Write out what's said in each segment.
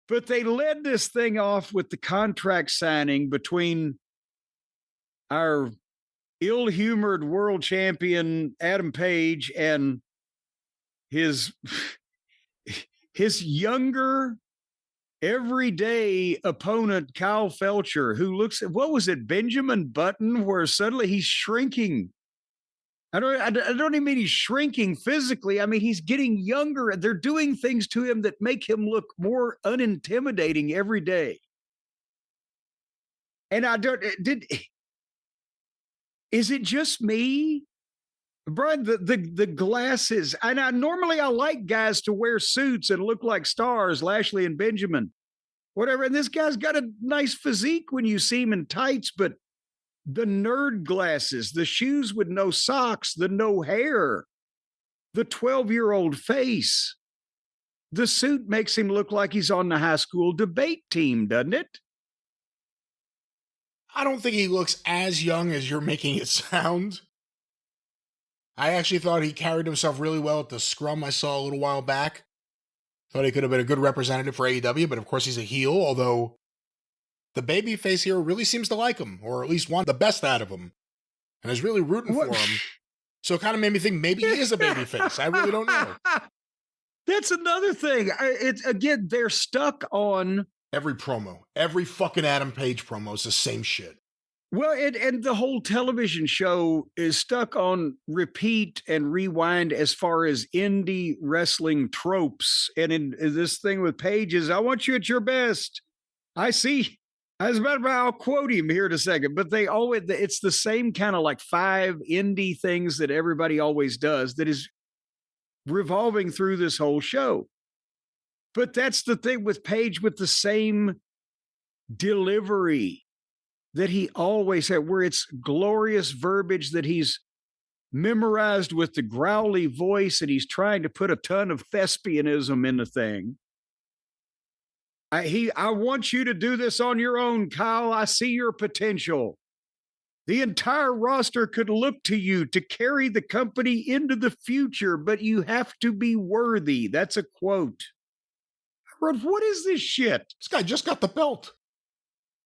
But they led this thing off with the contract signing between our ill-humored world champion Adam Page and his younger everyday opponent Kyle Fletcher, who looks at, what was it, Benjamin Button, where suddenly he's shrinking. I don't even mean he's shrinking physically. I mean, he's getting younger, and they're doing things to him that make him look more unintimidating every day. And is it just me? Brian, the glasses, and normally I like guys to wear suits and look like stars, Lashley and Benjamin, whatever. And this guy's got a nice physique when you see him in tights, but the nerd glasses, the shoes with no socks, the no hair, the 12-year-old face, the suit makes him look like he's on the high school debate team, doesn't it? I don't think he looks as young as you're making it sound. I actually thought he carried himself really well at the scrum I saw a little while back. Thought he could have been a good representative for AEW, but of course he's a heel, although the babyface here really seems to like him, or at least want the best out of him, and is really rooting for him. So it kind of made me think maybe he is a babyface. I really don't know. That's another thing. Again, they're stuck on every promo. Every fucking Adam Page promo is the same shit. Well, and the whole television show is stuck on repeat and rewind as far as indie wrestling tropes. And in this thing with Page is, I want you at your best. I see. I'll quote him here in a second, but it's the same kind of like 5 indie things that everybody always does that is revolving through this whole show. But that's the thing with Page, with the same delivery that he always had, where it's glorious verbiage that he's memorized with the growly voice, and he's trying to put a ton of thespianism in the thing. I want you to do this on your own, Kyle. I see your potential. The entire roster could look to you to carry the company into the future, but you have to be worthy. That's a quote. I wrote, what is this shit? This guy just got the belt.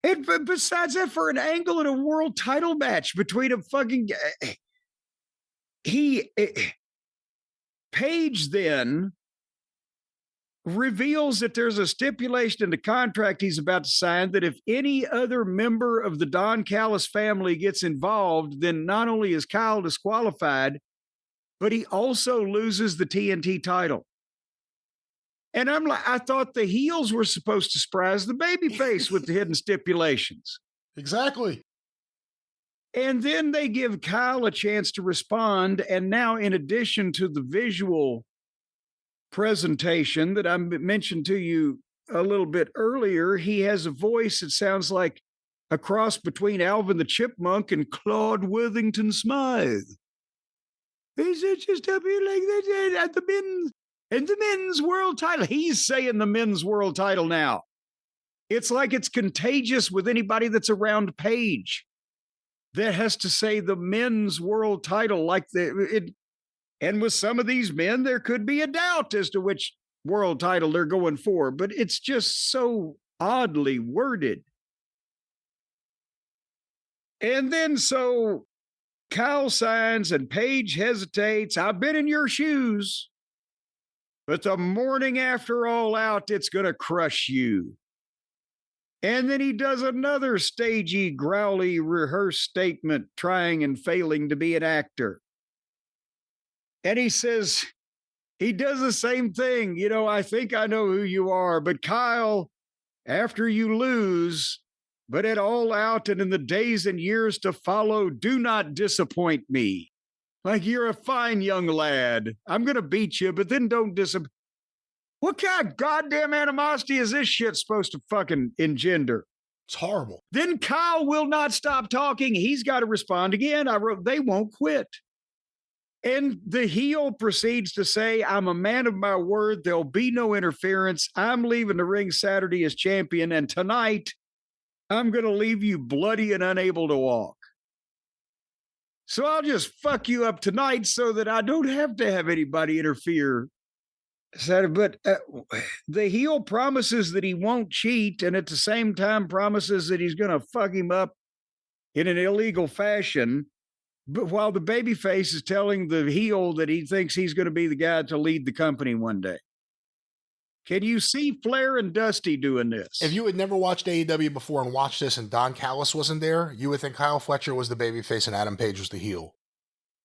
And besides that, for an angle in a world title match between a fucking... Page then reveals that there's a stipulation in the contract he's about to sign that if any other member of the Don Callis family gets involved, then not only is Kyle disqualified, but he also loses the TNT title. And I'm like, I thought the heels were supposed to surprise the babyface with the hidden stipulations. Exactly. And then they give Kyle a chance to respond. And now, in addition to the visual presentation that I mentioned to you a little bit earlier, he has a voice that sounds like a cross between Alvin the Chipmunk and Claude Worthington Smythe. Is it just up here like that at the men's and the men's world title? He's saying the men's world title now. It's like it's contagious with anybody that's around Page that has to say the men's world title, like and with some of these men, there could be a doubt as to which world title they're going for, but it's just so oddly worded. And then so Kyle signs and Page hesitates. I've been in your shoes, but the morning after All Out, it's going to crush you. And then he does another stagey, growly, rehearsed statement, trying and failing to be an actor. And he says, he does the same thing. You know, I think I know who you are, but Kyle, after you lose, but at All Out and in the days and years to follow, do not disappoint me. Like, you're a fine young lad. I'm going to beat you, but then don't disappoint. What kind of goddamn animosity is this shit supposed to fucking engender? It's horrible. Then Kyle will not stop talking. He's got to respond again. I wrote, they won't quit. And the heel proceeds to say, I'm a man of my word. There'll be no interference. I'm leaving the ring Saturday as champion. And tonight, I'm going to leave you bloody and unable to walk. So I'll just fuck you up tonight so that I don't have to have anybody interfere But the heel promises that he won't cheat, and at the same time promises that he's going to fuck him up in an illegal fashion. But while the babyface is telling the heel that he thinks he's going to be the guy to lead the company one day. Can you see Flair and Dusty doing this? If you had never watched AEW before and watched this and Don Callis wasn't there, you would think Kyle Fletcher was the babyface and Adam Page was the heel.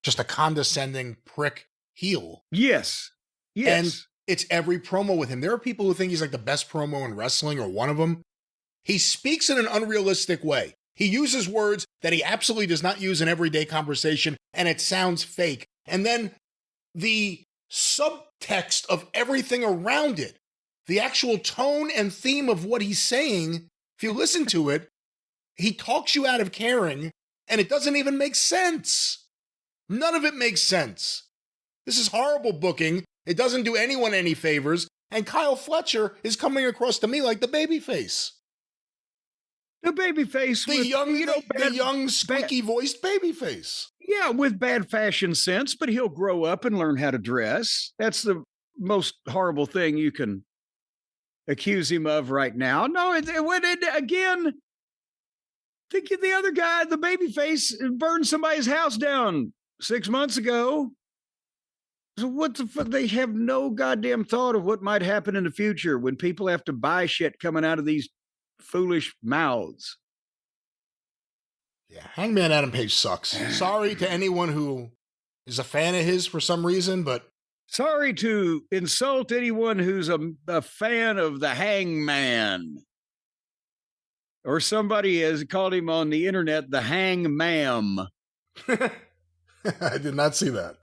Just a condescending prick heel. Yes. And it's every promo with him. There are people who think he's like the best promo in wrestling or one of them. He speaks in an unrealistic way. He uses words that he absolutely does not use in everyday conversation, and it sounds fake. And then the subtext of everything around it, the actual tone and theme of what he's saying, if you listen to it, he talks you out of caring, and it doesn't even make sense. None of it makes sense. This is horrible booking. It doesn't do anyone any favors, and Kyle Fletcher is coming across to me like the babyface. The babyface, the young, squeaky-voiced babyface. Yeah, with bad fashion sense, but he'll grow up and learn how to dress. That's the most horrible thing you can accuse him of right now. No, again, think of the other guy, the babyface, burned somebody's house down 6 months ago. So what the fuck? They have no goddamn thought of what might happen in the future when people have to buy shit coming out of these foolish mouths. Yeah, Hangman Adam Page sucks. Sorry to anyone who is a fan of his for some reason, but sorry to insult anyone who's a fan of the Hangman. Or somebody has called him on the internet the Hangmam. I did not see that.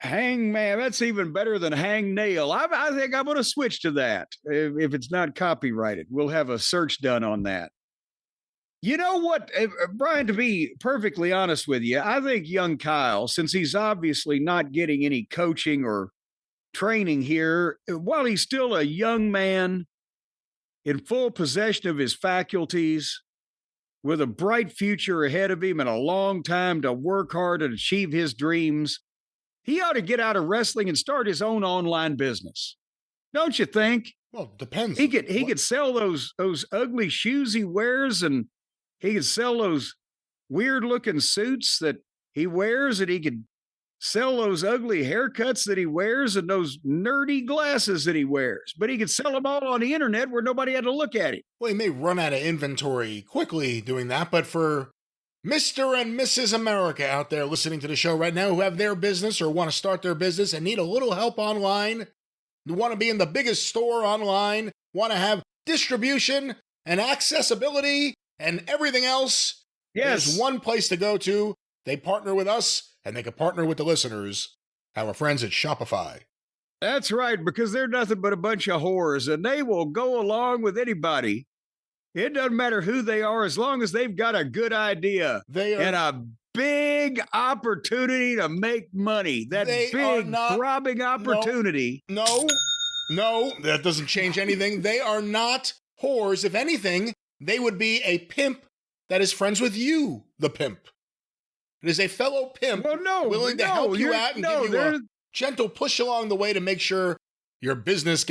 Hangman, that's even better than hangnail. I think I'm going to switch to that. If it's not copyrighted, we'll have a search done on that. You know what, Brian, to be perfectly honest with you, I think young Kyle, since he's obviously not getting any coaching or training here, while he's still a young man in full possession of his faculties, with a bright future ahead of him and a long time to work hard and achieve his dreams, he ought to get out of wrestling and start his own online business. Don't you think? Well, it depends. He could sell those ugly shoes he wears, and he could sell those weird looking suits that he wears, and he could sell those ugly haircuts that he wears and those nerdy glasses that he wears. But he could sell them all on the internet where nobody had to look at him. Well, he may run out of inventory quickly doing that, but for Mr. and Mrs. America out there listening to the show right now who have their business or want to start their business and need a little help online, who want to be in the biggest store online, want to have distribution and accessibility and everything else, there's one place to go to. They partner with us, and they can partner with the listeners, our friends at Shopify. That's right, because they're nothing but a bunch of whores, and they will go along with anybody. It doesn't matter who they are, as long as they've got a good idea and a big opportunity to make money. That big, throbbing opportunity. No, that doesn't change anything. They are not whores. If anything, they would be a pimp that is friends with you, the pimp. It is a fellow pimp willing to help you out and give you a gentle push along the way to make sure your business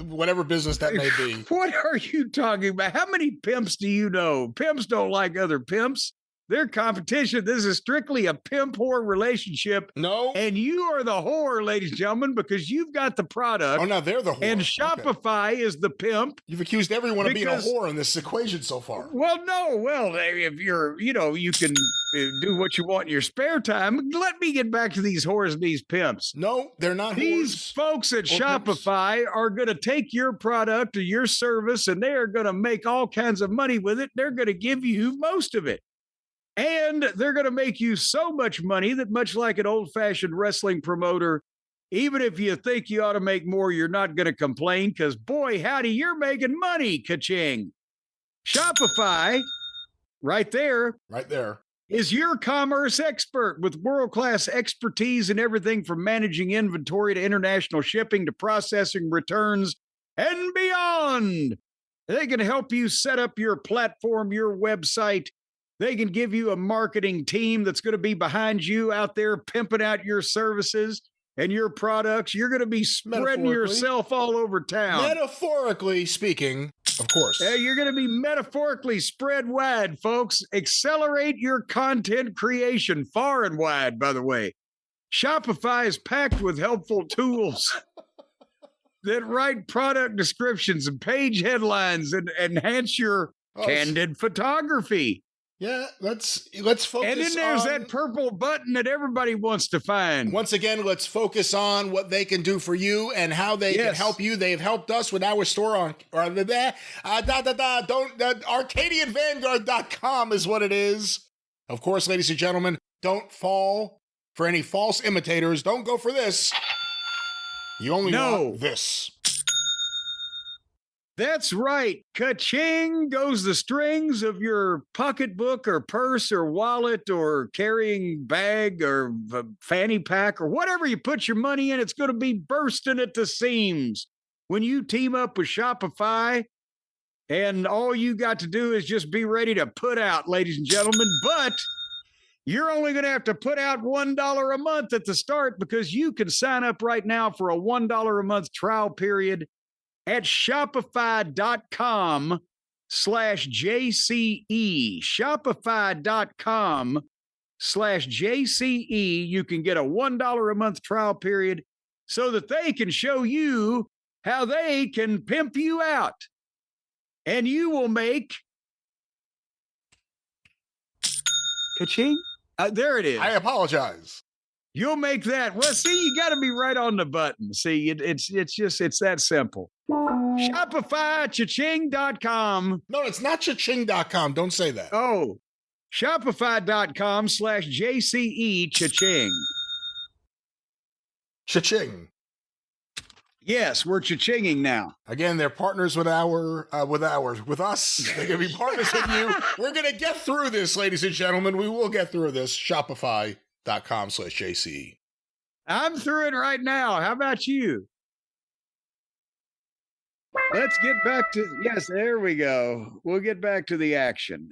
whatever business that may be. What are you talking about? How many pimps do you know? Pimps don't like other pimps. They're competition. This is strictly a pimp-whore relationship. No. And you are the whore, ladies and gentlemen, because you've got the product. Oh, no, they're the whore. And Shopify is the pimp. You've accused everyone of being a whore in this equation so far. Well, no. Well, if you're, you can do what you want in your spare time. Let me get back to these whores and these pimps. No, they're not these whores. Folks at Shopify are going to take your product or your service, and they are going to make all kinds of money with it. They're going to give you most of it. And they're going to make you so much money that, much like an old-fashioned wrestling promoter, even if you think you ought to make more, you're not going to complain because, boy, howdy, you're making money, ka-ching. Shopify, right there, is your commerce expert with world-class expertise in everything from managing inventory to international shipping to processing returns and beyond. They can help you set up your platform, your website. They can give you a marketing team that's going to be behind you out there pimping out your services. and your products, you're going to be spreading yourself all over town. Metaphorically speaking, of course. You're going to be metaphorically spread wide, folks. Accelerate your content creation far and wide, by the way. Shopify is packed with helpful tools that write product descriptions and page headlines and enhance your candid photography. Yeah, let's focus on... And then there's that purple button that everybody wants to find. Once again, let's focus on what they can do for you and how they can help you. They've helped us with our store on ArcadianVanguard.com is what it is. Of course, ladies and gentlemen, don't fall for any false imitators. Don't go for this. You only want this. That's right. Ka-ching goes the strings of your pocketbook or purse or wallet or carrying bag or fanny pack or whatever you put your money in. It's going to be bursting at the seams when you team up with Shopify. And all you got to do is just be ready to put out, ladies and gentlemen. But you're only going to have to put out $1 a month at the start, because you can sign up right now for a $1 a month trial period at Shopify.com/JCE. Shopify.com/JCE. You can get a $1 a month trial period so that they can show you how they can pimp you out. And you will make ka-ching. There it is. I apologize. You'll make that. Well, see, you got to be right on the button. See, it's that simple. Shopify, cha-ching.com. No, it's not cha-ching.com. Don't say that. Oh, Shopify.com/JCE, cha-ching. Cha-ching. Yes, we're cha-chinging now. Again, they're partners with us. They're going to be partners with you. We're going to get through this, ladies and gentlemen. We will get through this. Shopify.com/JCE. I'm through it right now. How about you? Let's get back to, yes, there we go. We'll get back to the action.